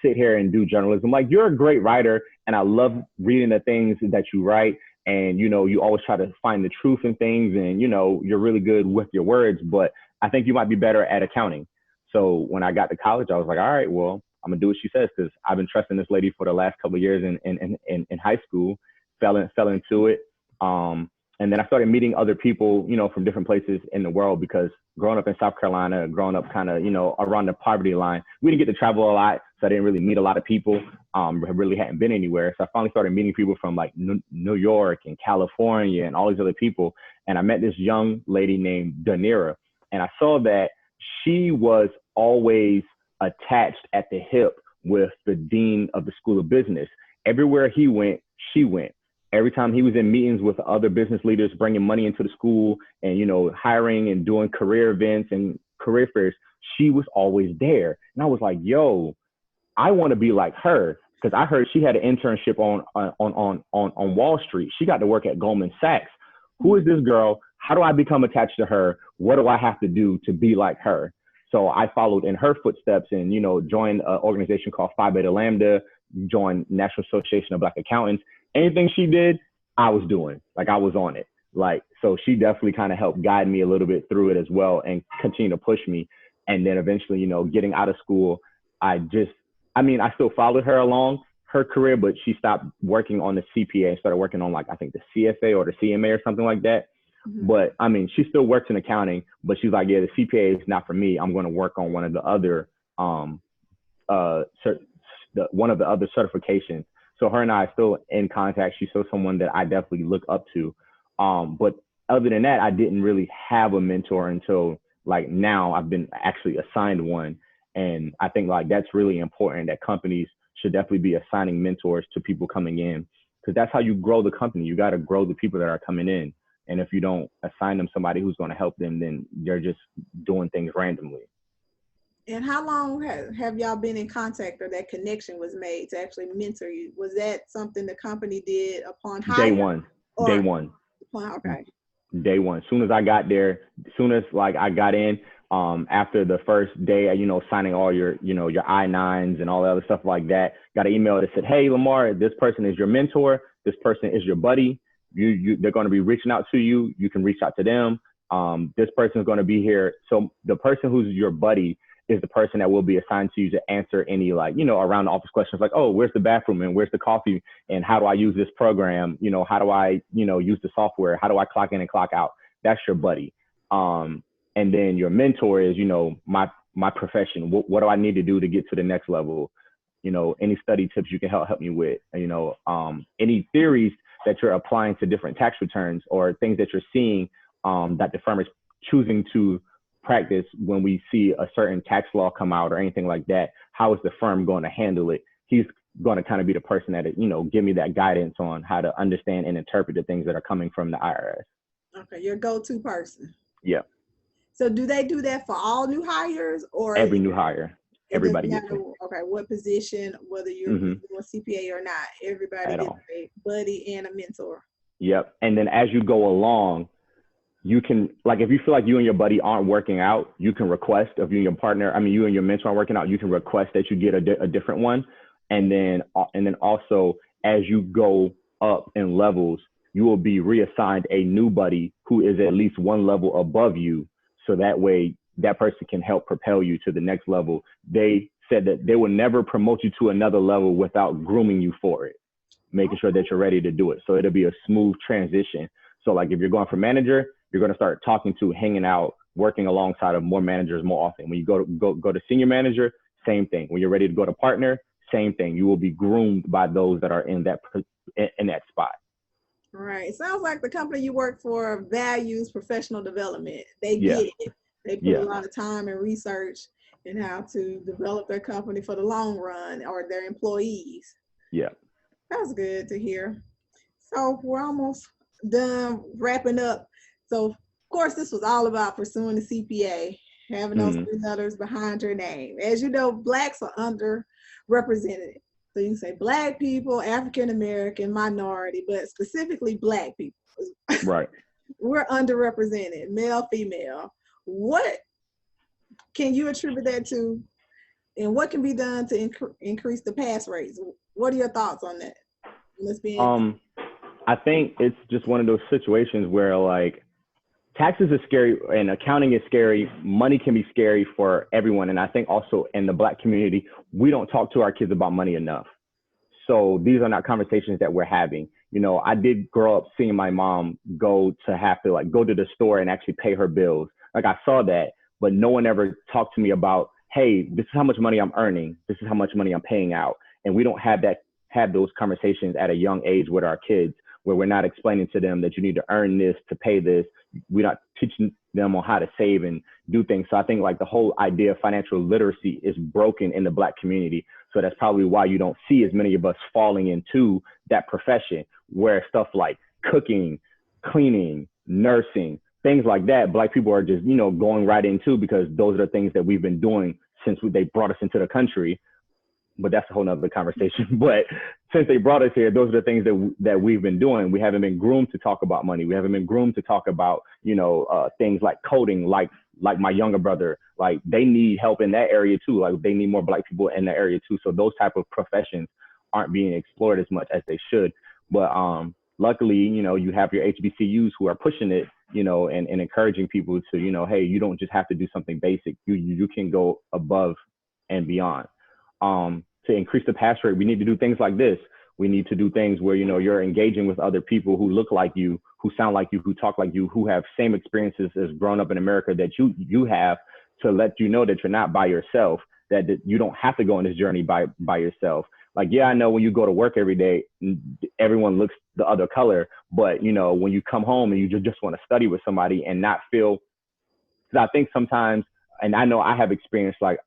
sit here and do journalism. Like, you're a great writer and I love reading the things that you write. And, you always try to find the truth in things and, you're really good with your words, but I think you might be better at accounting. So when I got to college, I was like, all right, well, I'm gonna do what she says because I've been trusting this lady for the last couple of years in high school, fell into it. And then I started meeting other people, from different places in the world because growing up in South Carolina, growing up kind of, around the poverty line, we didn't get to travel a lot. So I didn't really meet a lot of people. I really hadn't been anywhere. So I finally started meeting people from like New York and California and all these other people. And I met this young lady named Danira. And I saw that she was always attached at the hip with the dean of the School of Business. Everywhere he went, she went. Every time he was in meetings with other business leaders, bringing money into the school and, hiring and doing career events and career fairs, she was always there. And I was like, yo, I want to be like her. Because I heard she had an internship on Wall Street. She got to work at Goldman Sachs. Who is this girl? How do I become attached to her? What do I have to do to be like her? So I followed in her footsteps and, joined an organization called Phi Beta Lambda, joined National Association of Black Accountants. Anything she did, I was doing. Like, I was on it. Like, so she definitely kind of helped guide me a little bit through it as well and continue to push me. And then eventually, getting out of school, I still followed her along her career, but she stopped working on the CPA and started working on like, I think the CFA or the CMA or something like that. Mm-hmm. But she still works in accounting, but she's like, yeah, the CPA is not for me. I'm going to work on one of the other, one of the other certifications. So her and I are still in contact. She's still someone that I definitely look up to. But other than that, I didn't really have a mentor until like now I've been actually assigned one. And I think like that's really important that companies should definitely be assigning mentors to people coming in, because that's how you grow the company. You got to grow the people that are coming in. And if you don't assign them somebody who's going to help them, then they're just doing things randomly. And how long have y'all been in contact or that connection was made to actually mentor you? Was that something the company did upon hire? Day one. Okay. Day one. As soon as I got there, as soon as like I got in, After the first day, you know, signing all your, you know, your I-9s and all the other stuff like that, got an email that said, hey, Lamar, this person is your mentor. This person is your buddy. They're going to be reaching out to you. You can reach out to them. This person is going to be here. So the person who's your buddy is the person that will be assigned to you to answer any, like, you know, around the office questions like, oh, where's the bathroom and where's the coffee and how do I use this program? You know, how do I, you know, use the software? How do I clock in and clock out? That's your buddy. And then your mentor is, you know, my profession. What do I need to do to get to the next level? You know, any study tips you can help me with, you know, any theories that you're applying to different tax returns or things that you're seeing that the firm is choosing to practice when we see a certain tax law come out or anything like that. How is the firm going to handle it? He's going to kind of be the person that, you know, give me that guidance on how to understand and interpret the things that are coming from the IRS. Okay, your go-to person. Yeah. So do they do that for all new hires or every new hire? Everybody gets it. Okay, what position, whether you're doing CPA or not, everybody gets a buddy and a mentor. Yep. And then as you go along, you can, like, if you feel like you and your buddy aren't working out, you can request, if you and your partner, I mean, you and your mentor aren't working out, you can request that you get a different one. And then also, as you go up in levels, you will be reassigned a new buddy who is at least one level above you. So that way, that person can help propel you to the next level. They said that they will never promote you to another level without grooming you for it, making sure that you're ready to do it. So it'll be a smooth transition. So like if you're going for manager, you're going to start talking to, hanging out, working alongside of more managers more often. When you go to senior manager, same thing. When you're ready to go to partner, same thing. You will be groomed by those that are in that spot. Right. It sounds like the company you work for values professional development. They get it. They put a lot of time and research in how to develop their company for the long run or their employees. Yeah. That's good to hear. So we're almost done wrapping up. So of course, this was all about pursuing the CPA, having those 3 letters behind your name. As you know, Blacks are underrepresented. So you can say Black people, African American, minority, but specifically Black people. Right. We're underrepresented, male, female. What can you attribute that to? And what can be done to increase the pass rates? What are your thoughts on that? I think it's just one of those situations where, like, taxes is scary and accounting is scary. Money can be scary for everyone. And I think also in the Black community, we don't talk to our kids about money enough. So these are not conversations that we're having. You know, I did grow up seeing my mom have to go to the store and actually pay her bills. Like, I saw that, but no one ever talked to me about, hey, this is how much money I'm earning. This is how much money I'm paying out. And we don't have those conversations at a young age with our kids, where we're not explaining to them that you need to earn this to pay this. We're not teaching them on how to save and do things. So I think, like, the whole idea of financial literacy is broken in the Black community. So that's probably why you don't see as many of us falling into that profession, where stuff like cooking, cleaning, nursing, things like that, Black people are just, you know, going right into, because those are the things that we've been doing since they brought us into the country. But that's a whole nother conversation. But since they brought us here, those are the things that we've been doing. We haven't been groomed to talk about money. We haven't been groomed to talk about, you know, things like coding, like my younger brother, like, they need help in that area too. Like, they need more Black people in that area too. So those type of professions aren't being explored as much as they should. But luckily, you know, you have your HBCUs who are pushing it, you know, and encouraging people to, you know, hey, you don't just have to do something basic. You can go above and beyond. To increase the pass rate, we need to do things like this. We need to do things where, you know, you're engaging with other people who look like you, who sound like you, who talk like you, who have same experiences as grown up in America that you have, to let you know that you're not by yourself, that you don't have to go on this journey by yourself. Like, yeah, I know when you go to work every day, everyone looks the other color, but, you know, when you come home and you just want to study with somebody and not feel, because I think sometimes, and I know I have experienced, like,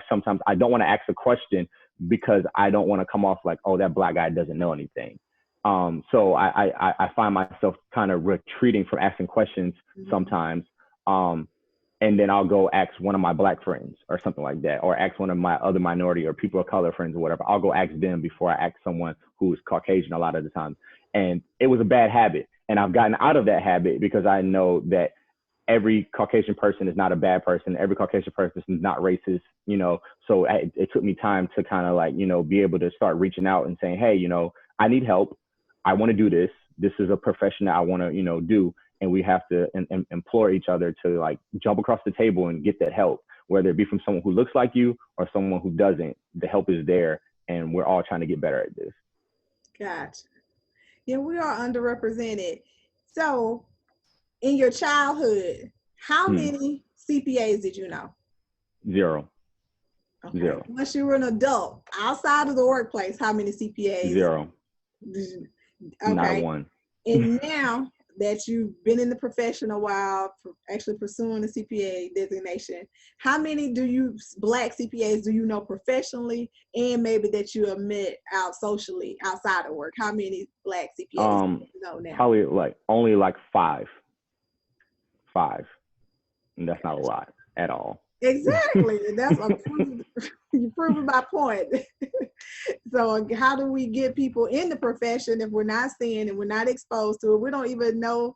sometimes I don't want to ask a question because I don't want to come off like, oh, that Black guy doesn't know anything. So I find myself kind of retreating from asking questions sometimes. And then I'll go ask one of my Black friends or something like that, or ask one of my other minority or people of color friends or whatever. I'll go ask them before I ask someone who is Caucasian a lot of the time. And it was a bad habit. And I've gotten out of that habit because I know that every Caucasian person is not a bad person. Every Caucasian person is not racist, you know. So it took me time to kind of like, you know, be able to start reaching out and saying, hey, you know, I need help. I want to do this. This is a profession that I want to, you know, do. And we have to implore each other to like jump across the table and get that help, whether it be from someone who looks like you or someone who doesn't. The help is there, and we're all trying to get better at this. Gotcha. Yeah, we are underrepresented. So in your childhood, how many CPAs did you know? Zero. Okay. Zero. Once you were an adult, outside of the workplace, how many CPAs? Zero. Okay. Not one. And now that you've been in the profession a while, actually pursuing the CPA designation, how many Black CPAs do you know professionally, and maybe that you have met out socially outside of work? How many Black CPAs do you know now? Probably like only like five. And that's not a lot at all. Exactly. That's you proving my point. So how do we get people in the profession if we're not seeing and we're not exposed to it? We don't even know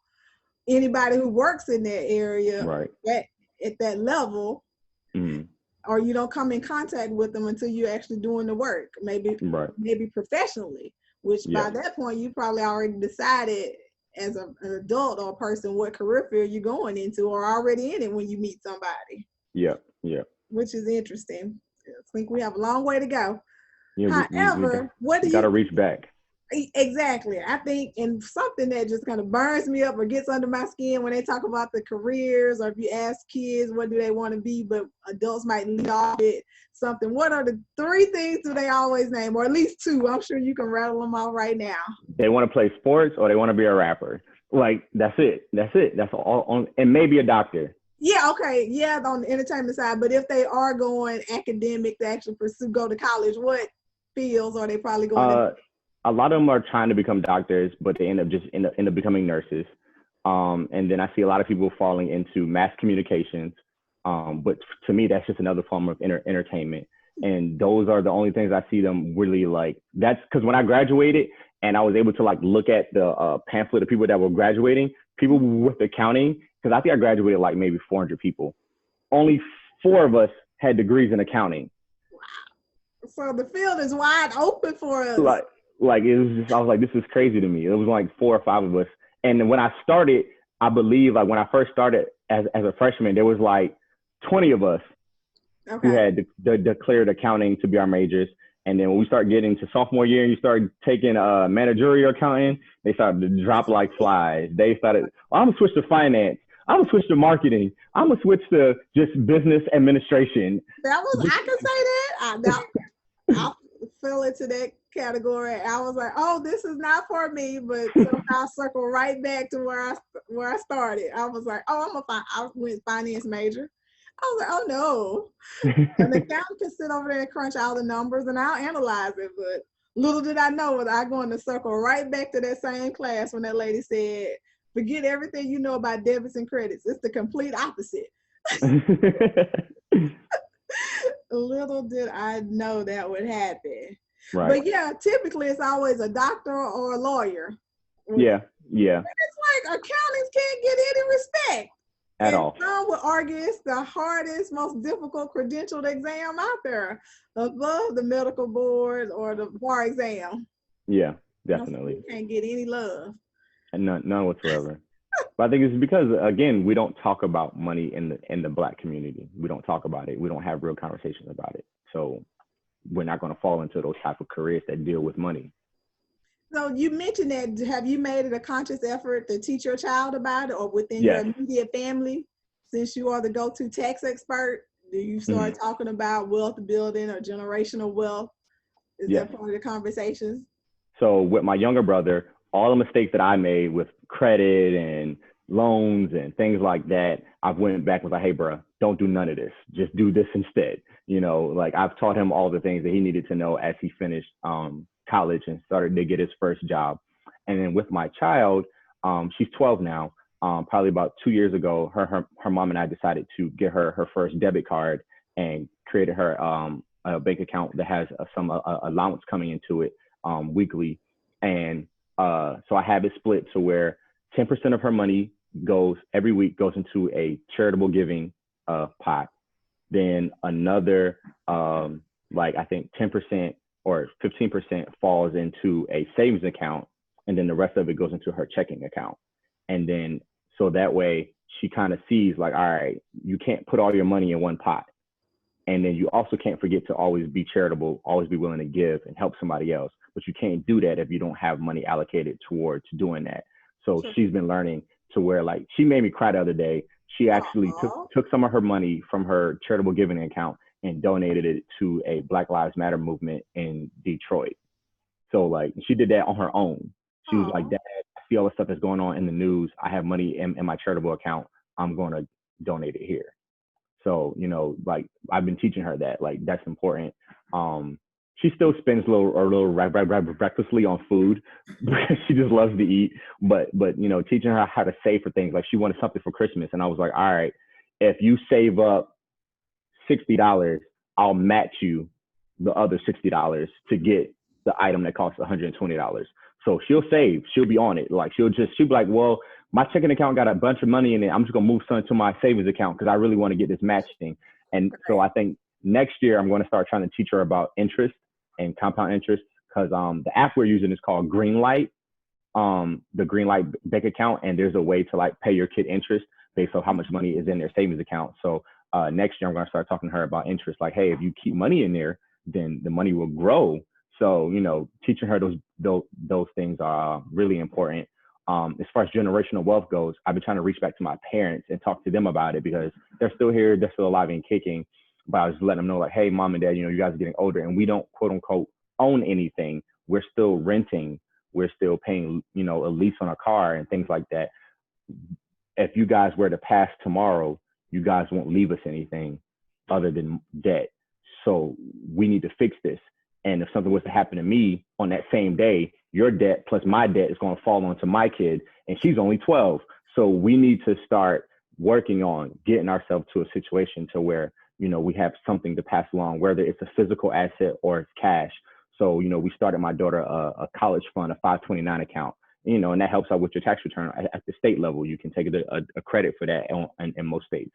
anybody who works in that area at that level, or you don't come in contact with them until you're actually doing the work, maybe professionally, which by that point you probably already decided as an adult or a person what career field you're going into, or already in it when you meet somebody. Which is interesting. I think we have a long way to go. However, what do you gotta reach back? Exactly. I think, and something that just kind of burns me up or gets under my skin when they talk about the careers, or if you ask kids what do they want to be, but adults might lead off with something. What are the 3 things do they always name, or at least 2? I'm sure you can rattle them off right now. They want to play sports or they want to be a rapper. Like, that's it. That's all. And maybe a doctor. Yeah, okay. Yeah, on the entertainment side. But if they are going academic to actually go to college, what fields are they probably going to? A lot of them are trying to become doctors, but they end up becoming nurses. And then I see a lot of people falling into mass communications. But to me, that's just another form of entertainment. And those are the only things I see them really like. That's because when I graduated and I was able to like look at the pamphlet of people that were graduating, people with accounting, because I think I graduated like maybe 400 people. Only 4 of us had degrees in accounting. Wow. So the field is wide open for us. Like it was just, I was like, this is crazy to me. It was like 4 or 5 of us. And when I started, I believe like when I first started as a freshman, there was like 20 of us who had declared accounting to be our majors. And then when we start getting to sophomore year and you start taking managerial accounting, they started to drop like flies. They started, I'm gonna switch to finance. I'm gonna switch to marketing. I'm gonna switch to just business administration. I can say that. I fell into that category. I was like, oh, this is not for me, but somehow circle right back to where I started. I was like, oh, I went finance major. I was like, oh no. And the accountant can sit over there and crunch all the numbers and I'll analyze it. But little did I know that I'm going to circle right back to that same class when that lady said, forget everything you know about debits and credits. It's the complete opposite. Little did I know that would happen. Right. But yeah, typically it's always a doctor or a lawyer. Yeah. It's like accountants can't get any respect. At all. Some would argue it's the hardest, most difficult credentialed exam out there, above the medical board or the bar exam. Yeah, definitely. You can't get any love. And none whatsoever. But I think it's because, again, we don't talk about money in the Black community. We don't talk about it. We don't have real conversations about it. So we're not going to fall into those type of careers that deal with money. So you mentioned that. Have you made it a conscious effort to teach your child about it, or within your immediate family? Since you are the go-to tax expert, do you start talking about wealth building or generational wealth? Is that part of the conversations? So with my younger brother, all the mistakes that I made with credit and loans and things like that, I went back and was like, hey, bro, don't do none of this. Just do this instead. You know, like I've taught him all the things that he needed to know as he finished college and started to get his first job. And then with my child, she's 12 now. Probably about 2 years ago, her mom and I decided to get her first debit card and created her a bank account that has some allowance coming into it weekly. And so I have it split to where 10% of her money every week goes into a charitable giving pot. Then another, like I think 10% or 15% falls into a savings account. And then the rest of it goes into her checking account. And then, so that way she kind of sees like, all right, you can't put all your money in one pot. And then you also can't forget to always be charitable, always be willing to give and help somebody else. But you can't do that if you don't have money allocated towards doing that. So she's been learning to where, like, she made me cry the other day. She actually took some of her money from her charitable giving account and donated it to a Black Lives Matter movement in Detroit. So like she did that on her own. She was like, Dad, I see all the stuff that's going on in the news. I have money in my charitable account. I'm going to donate it here. So, you know, like I've been teaching her that, like, that's important. She still spends a little recklessly on food because she just loves to eat. But, you know, teaching her how to save for things. Like she wanted something for Christmas. And I was like, all right, if you save up $60, I'll match you the other $60 to get the item that costs $120. So she'll save, she'll be on it. Like she'll be like, well, my checking account got a bunch of money in it. I'm just gonna move some to my savings account because I really want to get this matching. And so I think next year I'm going to start trying to teach her about interest and compound interest, because the app we're using is called Greenlight, the Greenlight bank account, and there's a way to like pay your kid interest based on how much money is in their savings account. So next year I'm going to start talking to her about interest. Like, hey, if you keep money in there, then the money will grow. So, you know, teaching her those things are really important. As far as generational wealth goes, I've been trying to reach back to my parents and talk to them about it because they're still here, they're still alive and kicking. But I was letting them know, like, hey, Mom and Dad, you know, you guys are getting older and we don't, quote unquote, own anything. We're still renting. We're still paying, you know, a lease on a car and things like that. If you guys were to pass tomorrow, you guys won't leave us anything other than debt. So we need to fix this. And if something was to happen to me on that same day, your debt plus my debt is going to fall onto my kid, and she's only 12. So we need to start working on getting ourselves to a situation to where, you know, we have something to pass along, whether it's a physical asset or it's cash. So, you know, we started my daughter a college fund, a 529 account, you know, and that helps out with your tax return at the state level. You can take a credit for that in most states.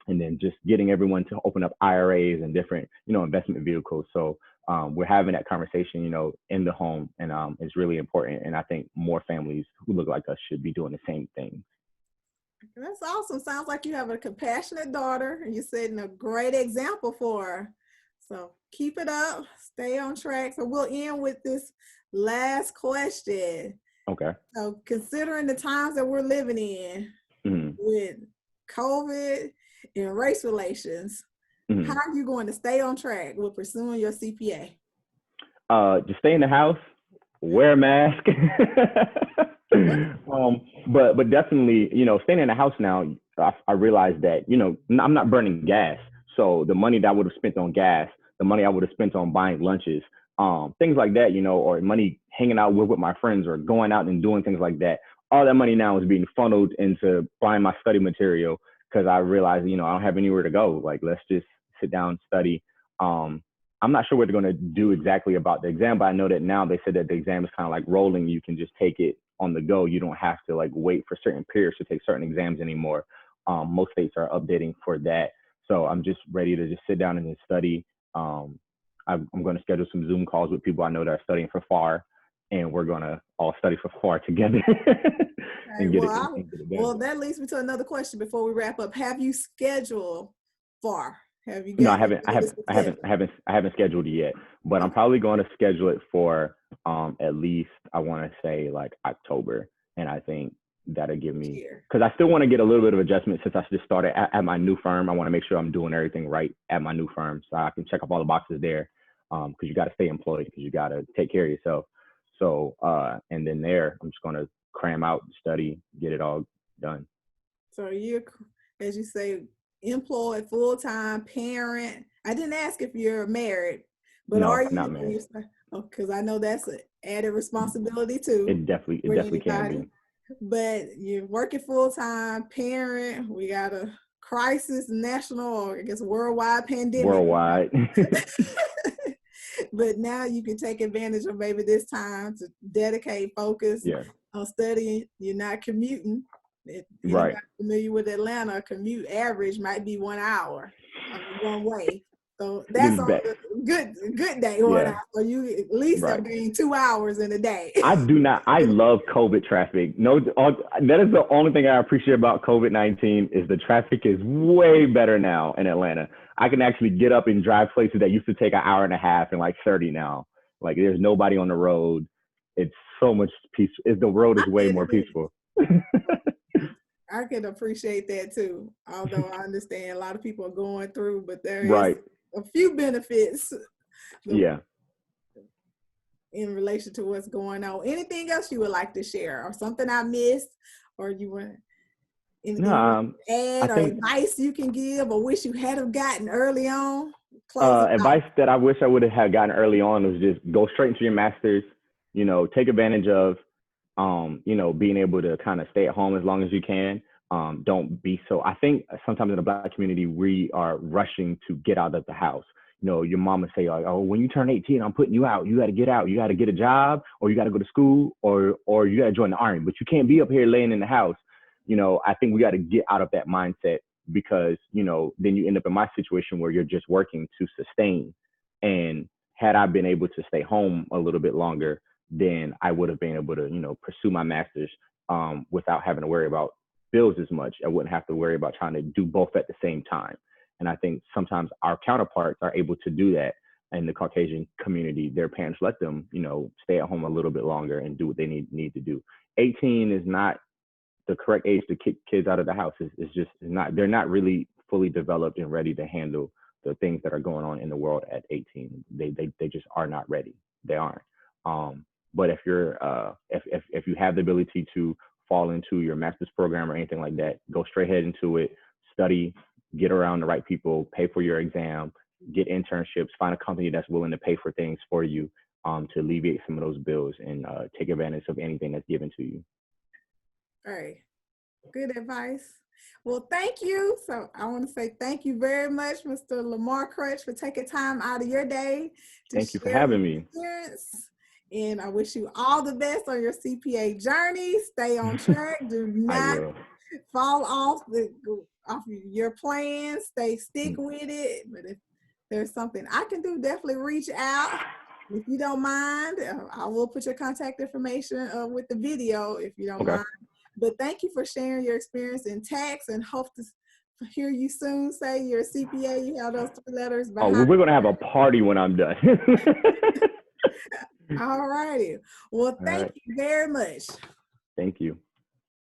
And then just getting everyone to open up IRAs and different, you know, investment vehicles. So we're having that conversation, you know, in the home, and it's really important. And I think more families who look like us should be doing the same thing. That's awesome. Sounds like you have a compassionate daughter and you're setting a great example for her. So keep it up, stay on track. So we'll end with this last question. Okay. So considering the times that we're living in with COVID and race relations, how are you going to stay on track with pursuing your CPA? Just stay in the house, wear a mask. But definitely, you know, staying in the house now, I realized that, you know, I'm not burning gas. So the money that I would have spent on gas, the money I would have spent on buying lunches, things like that, you know, or money hanging out with my friends or going out and doing things like that. All that money now is being funneled into buying my study material because I realized, you know, I don't have anywhere to go. Like, let's just sit down, study. I'm not sure what they're going to do exactly about the exam, but I know that now they said that the exam is kind of like rolling. You can just take it on the go. You don't have to like wait for certain periods to take certain exams anymore. Most states are updating for that. So I'm just ready to just sit down and just study. I'm going to schedule some Zoom calls with people I know that are studying for FAR, and we're going to all study for FAR together. And get well, that leads me to another question before we wrap up. Have you scheduled FAR? Have you? No, I haven't scheduled it yet, but I'm probably going to schedule it for at least, I want to say like October, and I think that'll give me, because I still want to get a little bit of adjustment since I just started at my new firm. I want to make sure I'm doing everything right at my new firm so I can check off all the boxes there, because you got to stay employed, because you got to take care of yourself. So and then there, I'm just going to cram out, study, get it all done. So you're, as you say, employed, full-time, parent. I didn't ask if you're married, but no, are you? Not married. Because I know that's an added responsibility too. It definitely can be. But you're working full-time, parent. We got a crisis, national, or I guess worldwide pandemic. Worldwide. But now you can take advantage of maybe this time to dedicate focus on studying. You're not commuting. Right. Anybody familiar with Atlanta, commute average might be 1 hour one way. So that's on the good day, 1 hour. So you at least have gained 2 hours in a day. I love COVID traffic. No, that is the only thing I appreciate about COVID-19 is the traffic is way better now in Atlanta. I can actually get up and drive places that used to take an hour and a half in like 30 now. Like there's nobody on the road. It's so much peaceful. The road is way more peaceful. I can appreciate that too. Although I understand a lot of people are going through, but there is a few benefits. In relation to what's going on. Anything else you would like to share, or something I missed, or you want anything to add, or advice you can give, or wish you had have gotten early on? Advice that I wish I would have gotten early on was just go straight into your master's. You know, take advantage of, you know, being able to kind of stay at home as long as you can. Don't be so. I think sometimes in the Black community we are rushing to get out of the house. You know, your mama say like, oh, when you turn 18, I'm putting you out. You got to get out. You got to get a job, or you got to go to school, or you got to join the army. But you can't be up here laying in the house. You know, I think we got to get out of that mindset, because, you know, then you end up in my situation where you're just working to sustain. And had I been able to stay home a little bit longer, then I would have been able to, you know, pursue my master's without having to worry about bills as much. I wouldn't have to worry about trying to do both at the same time. And I think sometimes our counterparts are able to do that in the Caucasian community. Their parents let them, you know, stay at home a little bit longer and do what they need to do. 18 is not the correct age to kick kids out of the house. It's just not, they're not really fully developed and ready to handle the things that are going on in the world at 18. They just are not ready. They aren't. But if you're, if you have the ability to fall into your master's program or anything like that, go straight ahead into it, study, get around the right people, pay for your exam, get internships, find a company that's willing to pay for things for you to alleviate some of those bills, and take advantage of anything that's given to you. All right. Good advice. Well, thank you. So I want to say thank you very much, Mr. Lamar Crutch, for taking time out of your day to Thank you for having me. And I wish you all the best on your CPA journey. Stay on track. Do not fall off your plans. Stick with it. But if there's something I can do, definitely reach out. If you don't mind, I will put your contact information with the video if you don't mind. But thank you for sharing your experience in tax, and hope to hear you soon say you're a CPA. You have those 3 letters behind. Oh, we're going to have a party when I'm done. All righty. Well, thank you very much. Thank you.